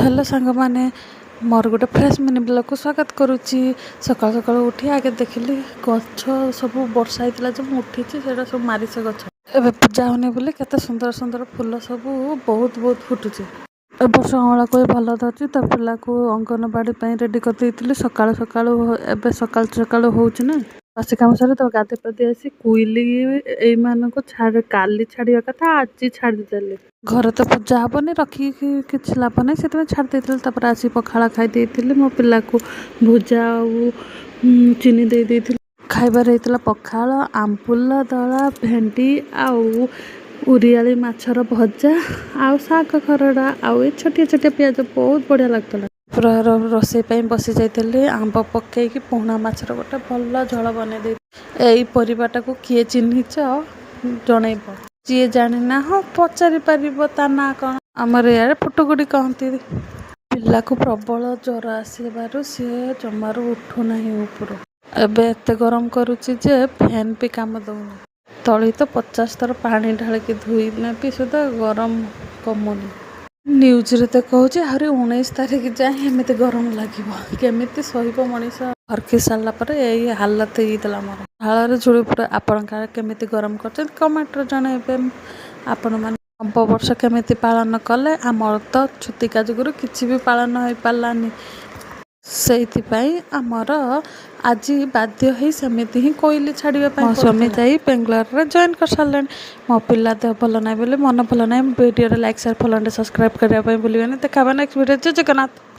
Hello सांग मैंने मोर गोटे फ्रेश मिनी ब्लॉग को स्वागत करुच्ची। सकाल सकाल उठी आगे देखिली गछ सब वर्षा होता जो उठी से सब मारिच गछ एवं पूजा होने बोली केते सुंदर सुंदर फूल सब बहुत बहुत फुटुची। ए वर्ष अँला को भल धरती तो पिला को अंगनवाड़ी रेडी कर देती सकाल सकाल एवं सकाल सकाल होची ना बस कम सारे तो गाधे पाधे आसी कोईली को छाड़ काली छाड़ा कथा आज छाड़ी देली घर तो पूजा हेनी रखी किसी लाभ ना से छाड़ देती आसी पखाला खाई मो पिला को भुजा चीनी दे खाइबार होता पखाल आंबुल दला भेंडी आउ उरियाली माछर भजा आउ शाग खरड़ा आउ छोटिया छोटिया पियाज बहुत बढ़िया लगता। पूरा रोसई बसी जाइए आंब पकईकि पुणा माछर गोटे भल झोल बनई यही परिवाटा को किए चिन्हिच जन जी जानी ना हाँ पचारि पार ता ना कौन आमर यार फुटुकुटी कहती पिला को प्रबल ज्वर आसबार सी जमार उठुना ऊपर एबे एते गरम करुच्ची जे फैन भी काम दौनी तली तो 50 थर पानी ढालिकी धोईना भी सुधा गरम कमुनी। न्यूज रे तो कहूँ आहरी 19 तारिख जाए एमती गरम लगे केमी सह मनीष हरकी सारापर यही हालत होता मोर हाल झुड़ी पूरा आपण केमी गरम कर कमेंट जनइबे आपण मैंने नव वर्ष केमी पालन कले आमर तो छुतिका जुगुरु किसी भी पालन हो पारानी से आमर आज बाध्य ही सेमती ही कोईली छाड़ापी मो स्वामी जाई बेंगलोर जॉइन कर सारे मो पिला देह भल ना बोले मन भल ना video like share follow subscribe करने भूलिए देखा नेक्स्ट वीडियो जय जगन्नाथ।